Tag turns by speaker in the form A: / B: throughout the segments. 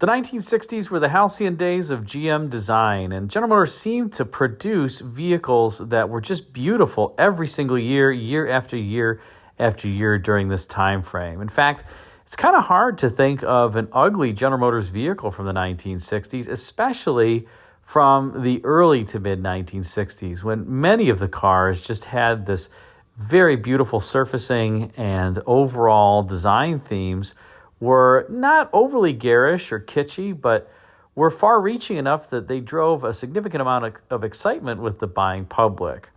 A: The 1960s were the halcyon days of GM design, and General Motors seemed to produce vehicles that were just beautiful every single year, year after year after year during this time frame. In fact, it's kind of hard to think of an ugly General Motors vehicle from the 1960s, especially from the early to mid 1960s, when many of the cars just had this very beautiful surfacing and overall design themes were not overly garish or kitschy, but were far-reaching enough that they drove a significant amount of excitement with the buying public.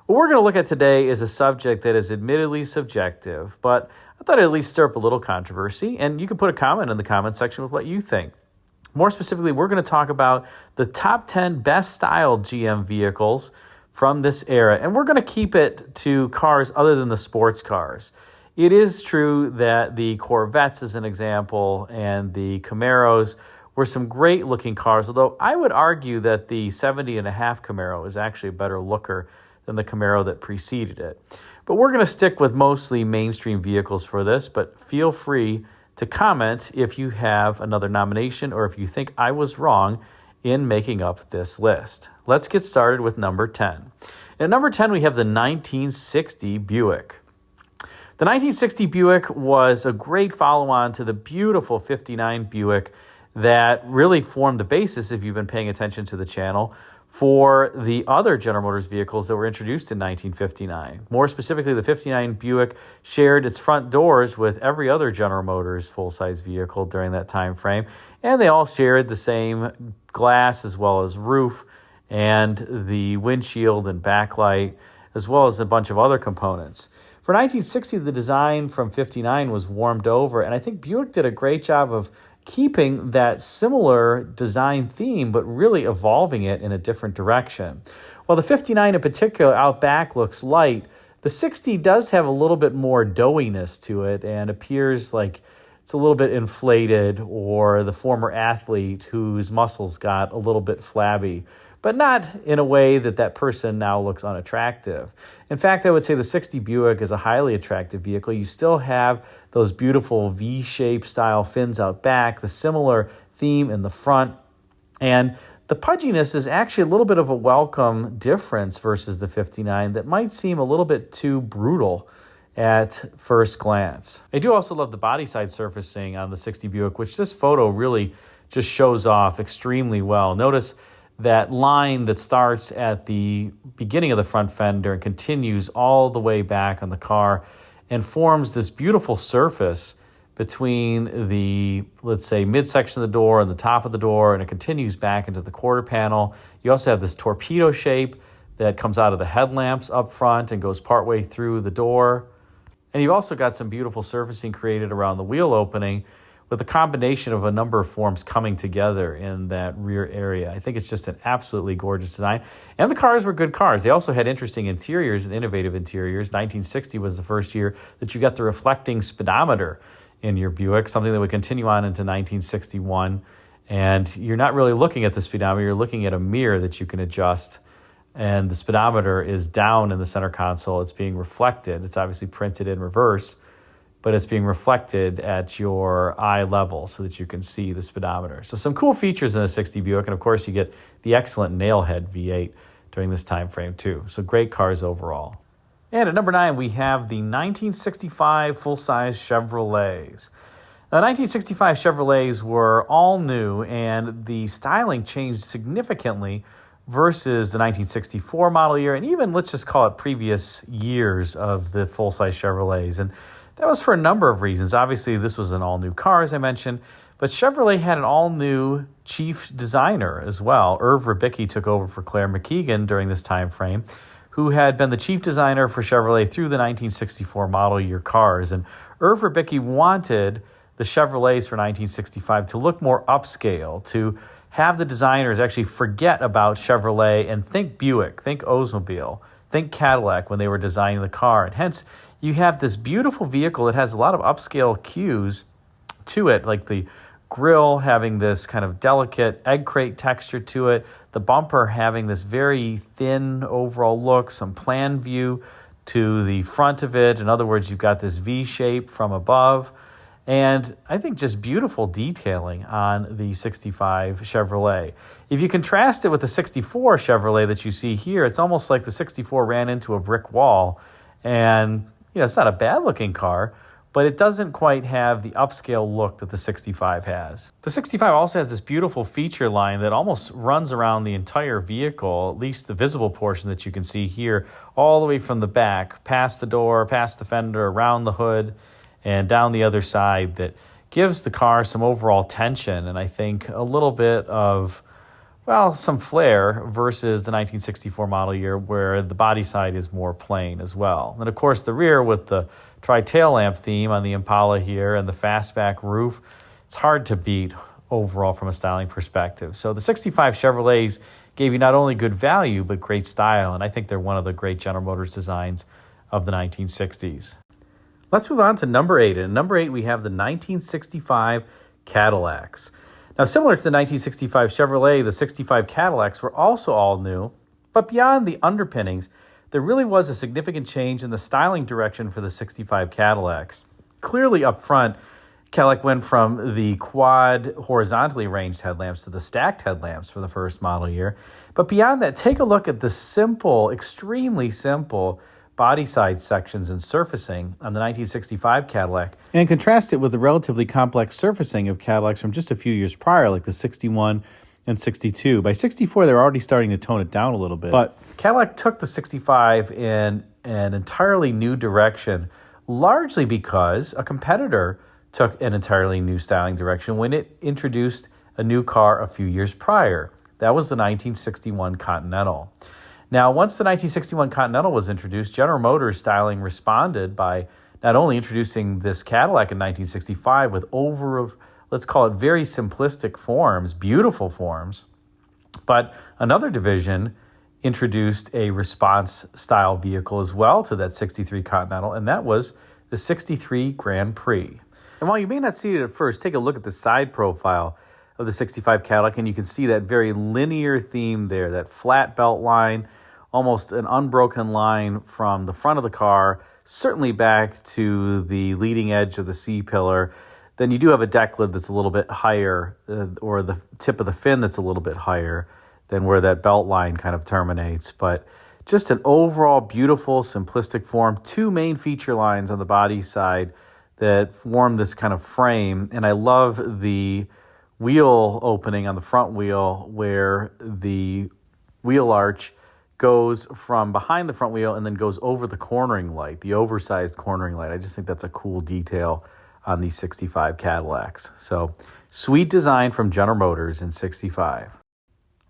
A: What we're going to look at today is a subject that is admittedly subjective, but I thought I'd at least stir up a little controversy, and you can put a comment in the comment section with what you think. More specifically, we're going to talk about the top 10 best-styled GM vehicles from this era, and we're going to keep it to cars other than the sports cars. It is true that the Corvettes, as an example, and the Camaros were some great-looking cars, although I would argue that the 70 and a half Camaro is actually a better looker than the Camaro that preceded it. But we're going to stick with mostly mainstream vehicles for this, but feel free to comment if you have another nomination or if you think I was wrong in making up this list. Let's get started with number 10. At number 10, we have the 1960 Buick. The 1960 Buick was a great follow-on to the beautiful 59 Buick that really formed the basis, if you've been paying attention to the channel, for the other General Motors vehicles that were introduced in 1959. More specifically, the 59 Buick shared its front doors with every other General Motors full-size vehicle during that time frame, and they all shared the same glass as well as roof and the windshield and backlight, as well as a bunch of other components. For 1960, the design from 59 was warmed over, and I think Buick did a great job of keeping that similar design theme, but really evolving it in a different direction. While the 59 in particular out back looks light, the 60 does have a little bit more doughiness to it and appears like it's a little bit inflated, or the former athlete whose muscles got a little bit flabby, but not in a way that that person now looks unattractive. In fact, I would say the 60 Buick is a highly attractive vehicle. You still have those beautiful V-shaped style fins out back, the similar theme in the front, and the pudginess is actually a little bit of a welcome difference versus the 59 that might seem a little bit too brutal at first glance. I do also love the body side surfacing on the 60 Buick, which this photo really just shows off extremely well. Notice that line that starts at the beginning of the front fender and continues all the way back on the car and forms this beautiful surface between the, let's say, midsection of the door and the top of the door, and it continues back into the quarter panel. You also have this torpedo shape that comes out of the headlamps up front and goes partway through the door. And you've also got some beautiful surfacing created around the wheel opening with a combination of a number of forms coming together in that rear area. I think it's just an absolutely gorgeous design. And the cars were good cars. They also had interesting interiors and innovative interiors. 1960 was the first year that you got the reflecting speedometer in your Buick, something that would continue on into 1961. And you're not really looking at the speedometer, you're looking at a mirror that you can adjust. And the speedometer is down in the center console. It's being reflected. It's obviously printed in reverse, but it's being reflected at your eye level so that you can see the speedometer. So some cool features in the 60 Buick, and of course you get the excellent Nailhead V8 during this time frame too. So great cars overall. And at number 9, we have the 1965 full-size Chevrolets. The 1965 Chevrolets were all new, and the styling changed significantly versus the 1964 model year, and even, let's just call it, previous years of the full-size Chevrolets. And that was for a number of reasons. Obviously, this was an all-new car, as I mentioned, but Chevrolet had an all-new chief designer as well. Irv Ribicki took over for Claire McKeegan during this time frame, who had been the chief designer for Chevrolet through the 1964 model year cars. And Irv Ribicki wanted the Chevrolets for 1965 to look more upscale, to have the designers actually forget about Chevrolet and think Buick, think Oldsmobile, think Cadillac when they were designing the car. And hence, you have this beautiful vehicle that has a lot of upscale cues to it, like the grille having this kind of delicate egg crate texture to it, the bumper having this very thin overall look, some plan view to the front of it. In other words, you've got this V shape from above. And I think just beautiful detailing on the 65 Chevrolet. If you contrast it with the 64 Chevrolet that you see here, it's almost like the 64 ran into a brick wall. And, it's not a bad looking car, but it doesn't quite have the upscale look that the 65 has. The 65 also has this beautiful feature line that almost runs around the entire vehicle, at least the visible portion that you can see here, all the way from the back, past the door, past the fender, around the hood, and down the other side, that gives the car some overall tension and I think a little bit of, some flair versus the 1964 model year where the body side is more plain as well. And of course the rear with the tri-tail lamp theme on the Impala here and the fastback roof, it's hard to beat overall from a styling perspective. So the 65 Chevrolets gave you not only good value but great style, and I think they're one of the great General Motors designs of the 1960s. Let's move on to number 8. And at number 8, we have the 1965 Cadillacs. Now, similar to the 1965 Chevrolet, the 65 Cadillacs were also all new, but beyond the underpinnings, there really was a significant change in the styling direction for the 65 Cadillacs. Clearly up front, Cadillac went from the quad horizontally ranged headlamps to the stacked headlamps for the first model year. But beyond that, take a look at the simple, extremely simple body side sections and surfacing on the 1965 Cadillac and contrast it with the relatively complex surfacing of Cadillacs from just a few years prior, like the 61 and 62. By 64, they're already starting to tone it down a little bit. But Cadillac took the 65 in an entirely new direction, largely because a competitor took an entirely new styling direction when it introduced a new car a few years prior. That was the 1961 Continental. Now, once the 1961 Continental was introduced, General Motors styling responded by not only introducing this Cadillac in 1965 with let's call it very simplistic forms, beautiful forms, but another division introduced a response-style vehicle as well to that 63 Continental, and that was the 63 Grand Prix. And while you may not see it at first, take a look at the side profile of the 65 Cadillac, and you can see that very linear theme there, that flat belt line, almost an unbroken line from the front of the car, certainly back to the leading edge of the C-pillar. Then you do have a deck lid that's a little bit higher, or the tip of the fin that's a little bit higher than where that belt line kind of terminates. But just an overall beautiful, simplistic form. Two main feature lines on the body side that form this kind of frame. And I love the wheel opening on the front wheel where the wheel arch goes from behind the front wheel and then goes over the cornering light, the oversized cornering light. I just think that's a cool detail on these 65 Cadillacs. So sweet design from General Motors in 65.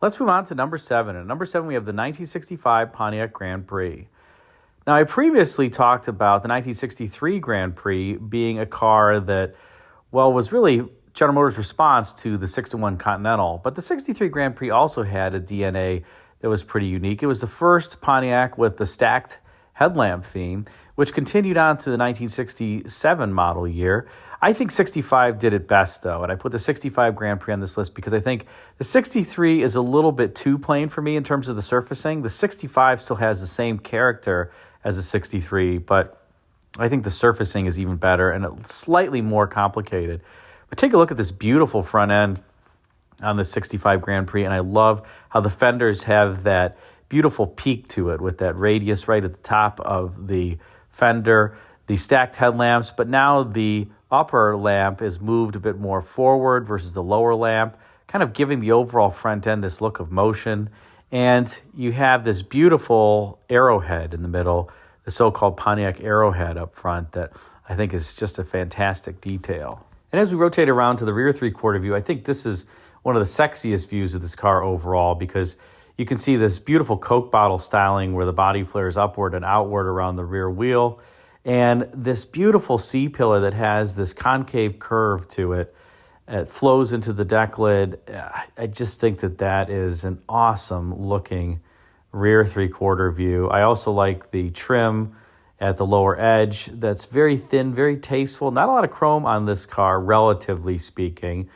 A: Let's move on to number 7. At number 7, we have the 1965 Pontiac Grand Prix. Now, I previously talked about the 1963 Grand Prix being a car that, was really General Motors' response to the 61 Continental. But the 63 Grand Prix also had a DNA that was pretty unique. It was the first Pontiac with the stacked headlamp theme, which continued on to the 1967 model year. I think 65 did it best, though, and I put the 65 Grand Prix on this list because I think the 63 is a little bit too plain for me in terms of the surfacing. The 65 still has the same character as the 63, but I think the surfacing is even better and slightly more complicated. But take a look at this beautiful front end on the 65 Grand Prix, and I love how the fenders have that beautiful peak to it with that radius right at the top of the fender, the stacked headlamps, but now the upper lamp is moved a bit more forward versus the lower lamp, kind of giving the overall front end this look of motion. And you have this beautiful arrowhead in the middle, the so-called Pontiac arrowhead up front that I think is just a fantastic detail. And as we rotate around to the rear three-quarter view, I think this is one of the sexiest views of this car overall because you can see this beautiful Coke bottle styling where the body flares upward and outward around the rear wheel, and this beautiful C-pillar that has this concave curve to it. It flows into the deck lid. I just think that is an awesome looking rear three-quarter view. I also like the trim at the lower edge. That's very thin, very tasteful. Not a lot of chrome on this car, relatively speaking,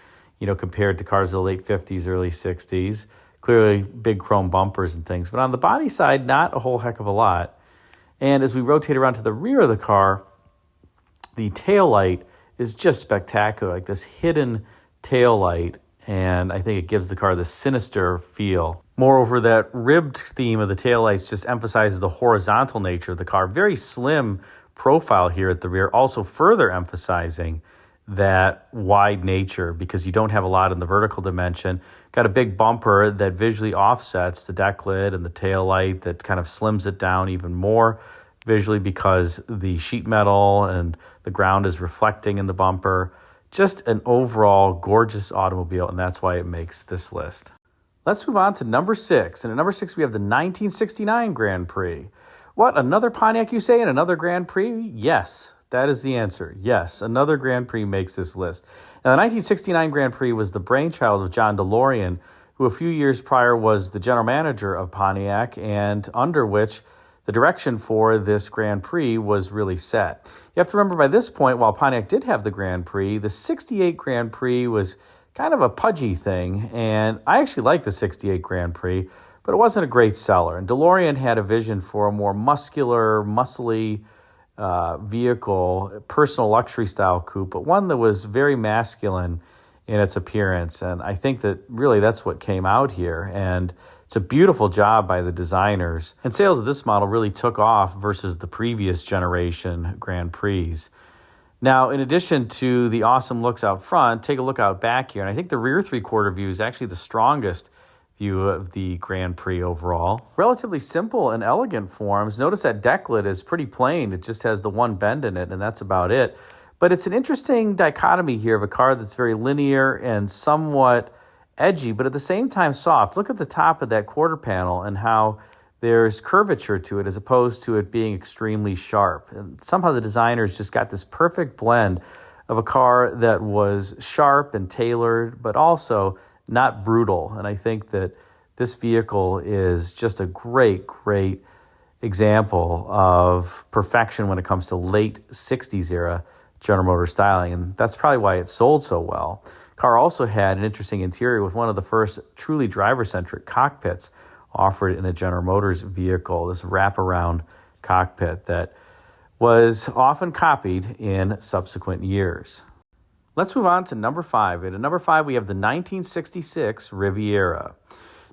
A: compared to cars of the late 50s, early 60s. Clearly big chrome bumpers and things. But on the body side, not a whole heck of a lot. And as we rotate around to the rear of the car, the taillight is just spectacular, like this hidden tail light, and I think it gives the car this sinister feel. Moreover, that ribbed theme of the taillights just emphasizes the horizontal nature of the car. Very slim profile here at the rear, also further emphasizing that wide nature because you don't have a lot in the vertical dimension. Got a big bumper that visually offsets the deck lid and the tail light that kind of slims it down even more visually because the sheet metal and the ground is reflecting in the bumper. Just an overall gorgeous automobile, and that's why it makes this list. Let's move on to number 6. And at number 6, we have the 1969 Grand Prix. What, another Pontiac, you say, and another Grand Prix? Yes, that is the answer. Yes, another Grand Prix makes this list. Now, the 1969 Grand Prix was the brainchild of John DeLorean, who a few years prior was the general manager of Pontiac, and under which the direction for this Grand Prix was really set. You have to remember by this point, while Pontiac did have the Grand Prix, the 68 Grand Prix was kind of a pudgy thing, and I actually like the 68 Grand Prix, but it wasn't a great seller. And DeLorean had a vision for a more muscular, muscly vehicle, personal luxury style coupe, but one that was very masculine in its appearance. And I think that really that's what came out here. And it's a beautiful job by the designers. And sales of this model really took off versus the previous generation Grand Prix. Now, in addition to the awesome looks out front, take a look out back here. And I think the rear three-quarter view is actually the strongest view of the Grand Prix overall. Relatively simple and elegant forms. Notice that deck lid is pretty plain. It just has the one bend in it, and that's about it. But it's an interesting dichotomy here of a car that's very linear and somewhat edgy, but at the same time soft. Look at the top of that quarter panel and how there's curvature to it as opposed to it being extremely sharp. And somehow the designers just got this perfect blend of a car that was sharp and tailored, but also not brutal. And I think that this vehicle is just a great, great example of perfection when it comes to late 60s era General Motors styling. And that's probably why it sold so well. Car also had an interesting interior with one of the first truly driver-centric cockpits offered in a General Motors vehicle, this wraparound cockpit that was often copied in subsequent years. Let's move on to number 5. And at number 5, we have the 1966 Riviera.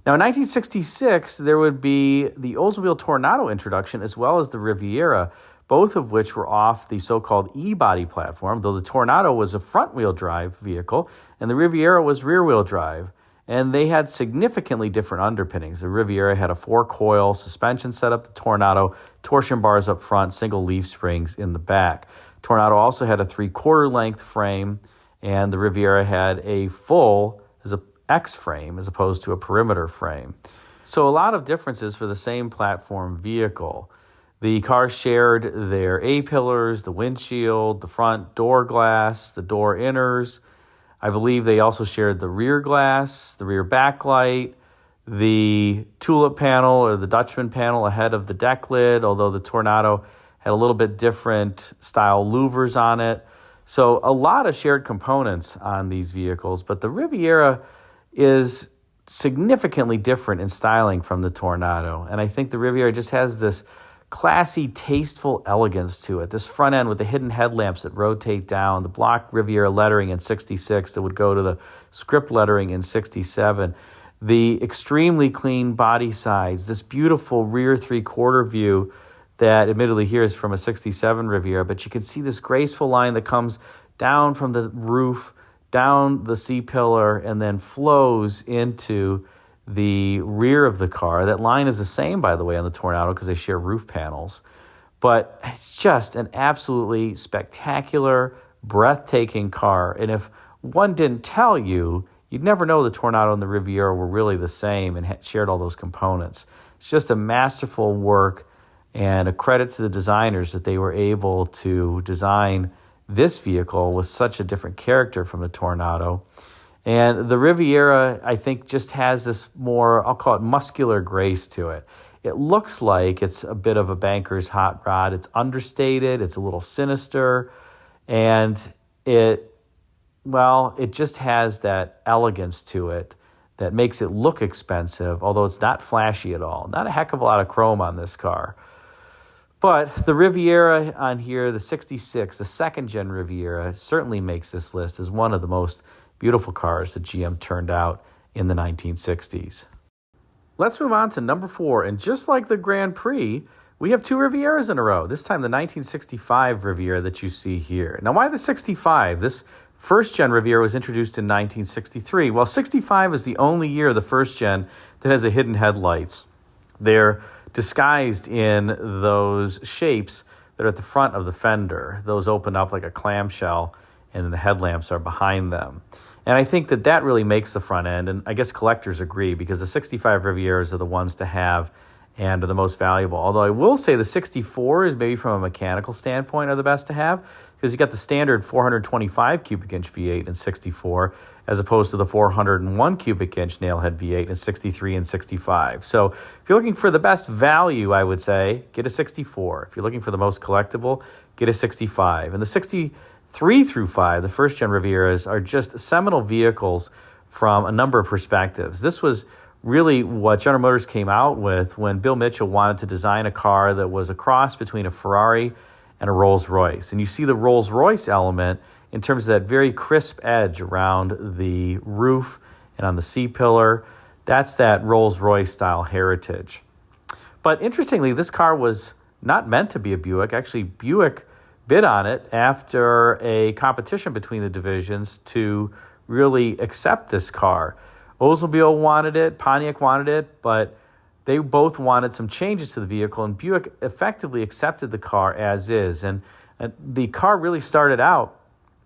A: Now, in 1966, there would be the Oldsmobile Toronado introduction as well as the Riviera, both of which were off the so-called E-body platform, though the Toronado was a front-wheel drive vehicle and the Riviera was rear-wheel drive. And they had significantly different underpinnings. The Riviera had a 4-coil suspension setup, the Toronado torsion bars up front, single leaf springs in the back. Toronado also had a 3/4 length frame, and the Riviera had a full as a X frame as opposed to a perimeter frame. So a lot of differences for the same platform vehicle. The cars shared their A-pillars, the windshield, the front door glass, the door inners. I believe they also shared the rear glass, the rear backlight, the tulip panel or the Dutchman panel ahead of the deck lid, although the Toronado had a little bit different style louvers on it. So a lot of shared components on these vehicles, but the Riviera is significantly different in styling from the Toronado. And I think the Riviera just has this classy, tasteful elegance to it. This front end with the hidden headlamps that rotate down, the block Riviera lettering in 66 that would go to the script lettering in 67, the extremely clean body sides, this beautiful rear three-quarter view that admittedly here is from a 67 Riviera, but you can see this graceful line that comes down from the roof, down the C-pillar, and then flows into the rear of the car. That line is the same, by the way, on the Toronado because they share roof panels. But it's just an absolutely spectacular, breathtaking car. And if one didn't tell you, you'd never know the Toronado and the Riviera were really the same and shared all those components. It's just a masterful work and a credit to the designers that they were able to design this vehicle with such a different character from the Toronado. And the Riviera, I think, just has this more, I'll call it muscular grace to it. It looks like it's a bit of a banker's hot rod. It's understated. It's a little sinister. And it just has that elegance to it that makes it look expensive, although it's not flashy at all. Not a heck of a lot of chrome on this car. But the Riviera on here, the 66, the second-gen Riviera, certainly makes this list as one of the most beautiful cars that GM turned out in the 1960s. Let's move on to number 4. And just like the Grand Prix, we have 2 Rivieras in a row. This time the 1965 Riviera that you see here. Now, why the 65? This first-gen Riviera was introduced in 1963. Well, 65 is the only year of the first-gen that has a hidden headlights. They're disguised in those shapes that are at the front of the fender. Those open up like a clamshell, and then the headlamps are behind them. And I think that really makes the front end, and I guess collectors agree, because the 65 Rivieras are the ones to have and are the most valuable. Although I will say the 64 is maybe from a mechanical standpoint are the best to have, because you got the standard 425 cubic inch V8 in 64, as opposed to the 401 cubic inch nailhead V8 in 63 and 65. So if you're looking for the best value, I would say, get a 64. If you're looking for the most collectible, get a 65. And the 63 through 5, the first-gen Rivieras, are just seminal vehicles from a number of perspectives. This was really what General Motors came out with when Bill Mitchell wanted to design a car that was a cross between a Ferrari and a Rolls-Royce. And you see the Rolls-Royce element in terms of that very crisp edge around the roof and on the C-pillar. That's that Rolls-Royce style heritage. But interestingly, this car was not meant to be a Buick. Actually, Buick bid on it after a competition between the divisions to really accept this car. Oldsmobile wanted it, Pontiac wanted it, but they both wanted some changes to the vehicle, and Buick effectively accepted the car as is. And the car really started out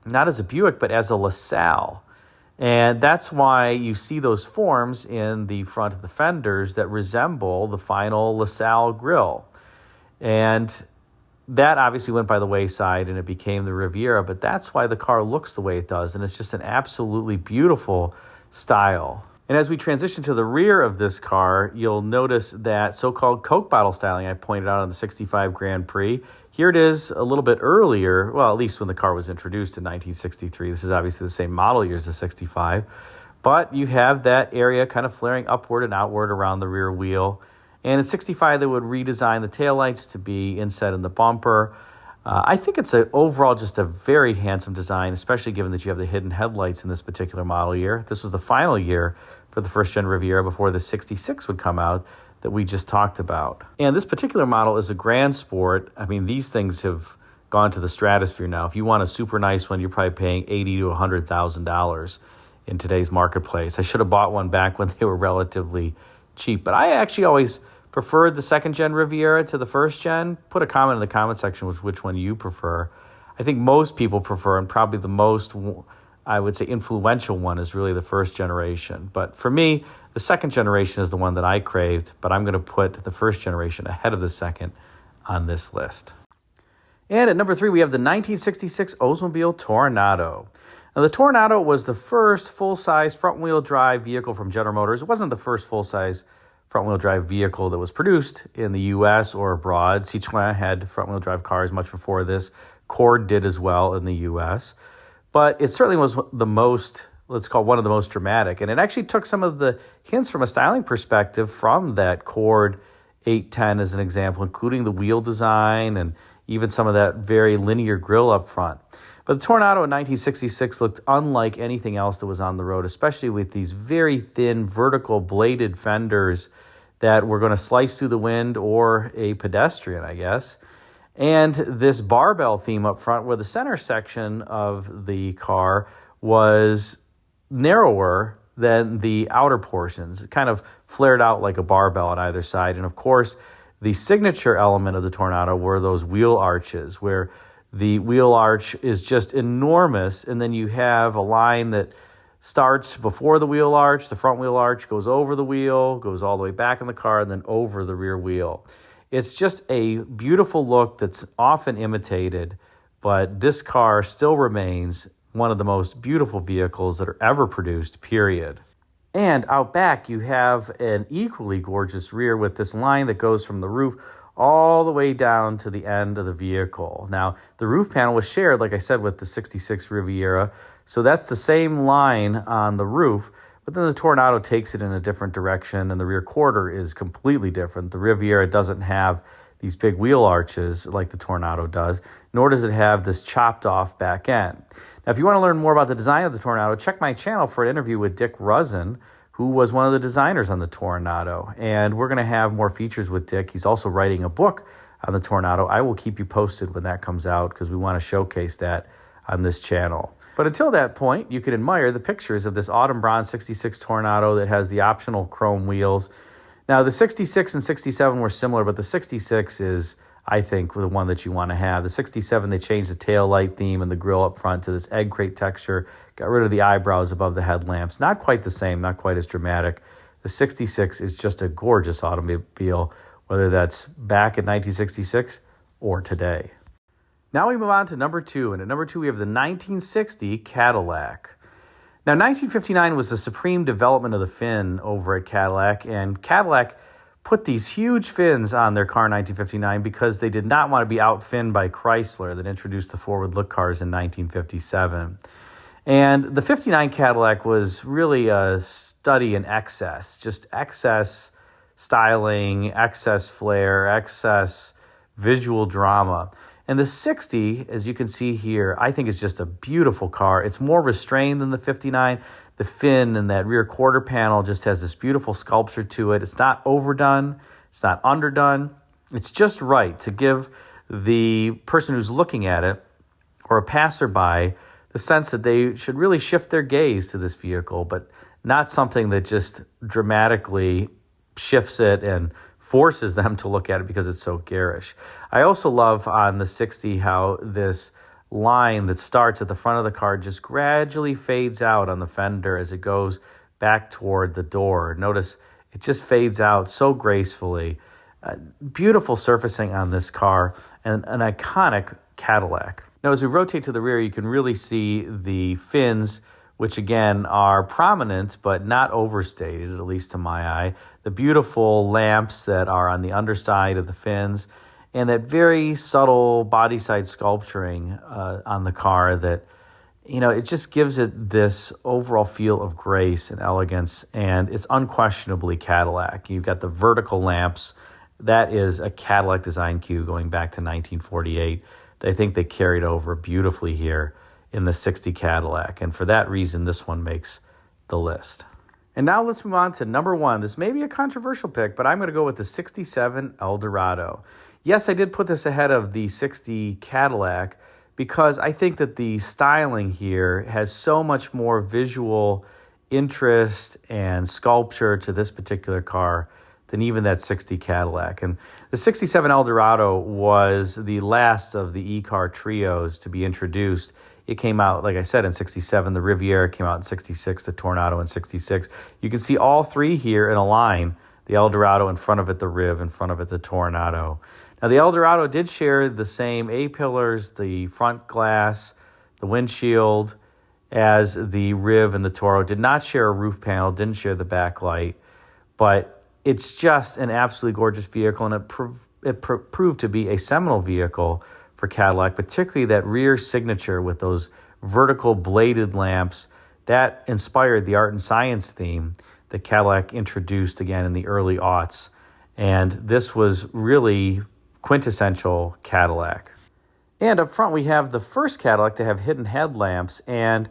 A: not as a Buick, but as a LaSalle. And that's why you see those forms in the front of the fenders that resemble the final LaSalle grille. And that obviously went by the wayside and it became the Riviera, but that's why the car looks the way it does. And it's just an absolutely beautiful style. And as we transition to the rear of this car, you'll notice that so-called Coke bottle styling I pointed out on the 65 Grand Prix. Here it is a little bit earlier, well, at least when the car was introduced in 1963. This is obviously the same model year as the 65. But you have that area kind of flaring upward and outward around the rear wheel. And in 65, they would redesign the taillights to be inset in the bumper. I think it's overall just a very handsome design, especially given that you have the hidden headlights in this particular model year. This was the final year for the first-gen Riviera before the 66 would come out that we just talked about. And this particular model is a Grand Sport. I mean, these things have gone to the stratosphere now. If you want a super nice one, you're probably paying $80,000 to $100,000 in today's marketplace. I should have bought one back when they were relatively cheap. But I actually always preferred the second-gen Riviera to the first-gen. Put a comment in the comment section with which one you prefer. I think most people prefer, and probably the most, I would say, influential one is really the first generation. But for me, the second generation is the one that I craved, but I'm going to put the first generation ahead of the second on this list. And at number 3, we have the 1966 Oldsmobile Toronado. Now, the Toronado was the first full-size front-wheel drive vehicle from General Motors. It wasn't the first full-size front-wheel drive vehicle that was produced in the U.S. or abroad. Citroën had front-wheel drive cars much before this. Cord did as well in the U.S. But it certainly was the most, let's call it one of the most dramatic. And it actually took some of the hints from a styling perspective from that Cord 810 as an example, including the wheel design and even some of that very linear grille up front. But the Toronado in 1966 looked unlike anything else that was on the road, especially with these very thin vertical bladed fenders that were going to slice through the wind or a pedestrian, I guess. And this barbell theme up front where the center section of the car was narrower than the outer portions. It kind of flared out like a barbell on either side. And of course, the signature element of the Toronado were those wheel arches where the wheel arch is just enormous. And then you have a line that starts before the wheel arch. The front wheel arch goes over the wheel, goes all the way back in the car, and then over the rear wheel. It's just a beautiful look that's often imitated, but this car still remains one of the most beautiful vehicles that are ever produced, period. And out back, you have an equally gorgeous rear with this line that goes from the roof all the way down to the end of the vehicle. Now, the roof panel was shared, like I said, with the 66 Riviera, so that's the same line on the roof, but then the Toronado takes it in a different direction, and the rear quarter is completely different. The Riviera doesn't have these big wheel arches like the Toronado does, nor does it have this chopped off back end. Now, if you want to learn more about the design of the Toronado, check my channel for an interview with Dick Rusin, who was one of the designers on the Toronado. And we're going to have more features with Dick. He's also writing a book on the Toronado. I will keep you posted when that comes out because we want to showcase that on this channel. But until that point, you can admire the pictures of this autumn bronze 66 Toronado that has the optional chrome wheels. Now, the 66 and 67 were similar, but the 66 is, I think, the one that you want to have. The 67, they changed the tail light theme and the grille up front to this egg crate texture, got rid of the eyebrows above the headlamps. Not quite the same, not quite as dramatic. The 66 is just a gorgeous automobile, whether that's back in 1966 or today. Now we move on to number 2, and at number 2 we have the 1960 Cadillac. Now, 1959 was the supreme development of the fin over at Cadillac, and Cadillac put these huge fins on their car in 1959 because they did not want to be outfinned by Chrysler that introduced the forward look cars in 1957. And the 59 Cadillac was really a study in excess, just excess styling, excess flair, excess visual drama. And the 60, as you can see here, I think is just a beautiful car. It's more restrained than the 59. The fin and that rear quarter panel just has this beautiful sculpture to it. It's not overdone. It's not underdone. It's just right to give the person who's looking at it or a passerby the sense that they should really shift their gaze to this vehicle, but not something that just dramatically shifts it and forces them to look at it because it's so garish. I also love on the 60 how this line that starts at the front of the car just gradually fades out on the fender as it goes back toward the door. Notice it just fades out so gracefully. Beautiful surfacing on this car and an iconic Cadillac. Now, as we rotate to the rear, you can really see the fins, which again are prominent but not overstated, at least to my eye. The beautiful lamps that are on the underside of the fins, and that very subtle body side sculpturing on the car that, it just gives it this overall feel of grace and elegance, and it's unquestionably Cadillac. You've got the vertical lamps. That is a Cadillac design cue going back to 1948. I think they carried over beautifully here in the 60 Cadillac, and for that reason, this one makes the list. And now let's move on to number 1. This may be a controversial pick, but I'm going to go with the 67 Eldorado. Yes, I did put this ahead of the 60 Cadillac because I think that the styling here has so much more visual interest and sculpture to this particular car than even that 60 Cadillac. And the 67 Eldorado was the last of the E-car trios to be introduced. It came out, like I said, in 67. The Riviera came out in 66. The Toronado in 66. You can see all three here in a line. The Eldorado in front of it, the Riv in front of it, the Toronado. Now, the Eldorado did share the same A-pillars, the front glass, the windshield, as the Riv and the Toro. Did not share a roof panel, didn't share the backlight. But it's just an absolutely gorgeous vehicle, and it proved to be a seminal vehicle for Cadillac, particularly that rear signature with those vertical bladed lamps. That inspired the art and science theme that Cadillac introduced again in the early aughts. And this was really quintessential Cadillac. And up front, we have the first Cadillac to have hidden headlamps, and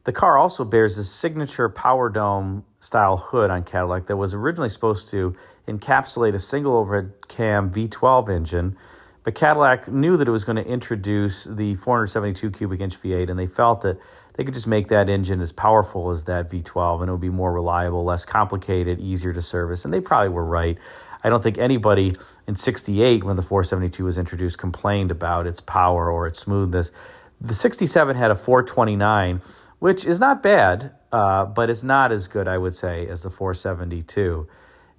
A: the car also bears this signature Power Dome style hood on Cadillac that was originally supposed to encapsulate a single overhead cam V12 engine, but Cadillac knew that it was going to introduce the 472 cubic inch V8, and they felt that they could just make that engine as powerful as that V12, and it would be more reliable, less complicated, easier to service, and they probably were right. I don't think anybody in 68, when the 472 was introduced, complained about its power or its smoothness. The 67 had a 429, which is not bad, but it's not as good, I would say, as the 472.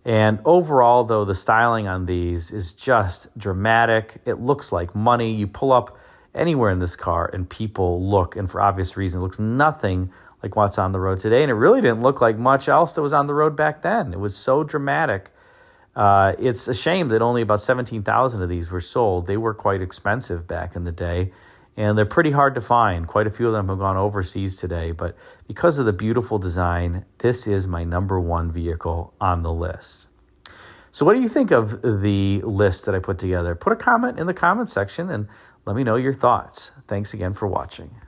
A: And overall, though, the styling on these is just dramatic. It looks like money. You pull up anywhere in this car and people look, and for obvious reason, it looks nothing like what's on the road today. And it really didn't look like much else that was on the road back then. It was so dramatic. It's a shame that only about 17,000 of these were sold. They were quite expensive back in the day, and they're pretty hard to find. Quite a few of them have gone overseas today, but because of the beautiful design, this is my number 1 vehicle on the list. So what do you think of the list that I put together? Put a comment in the comment section and let me know your thoughts. Thanks again for watching.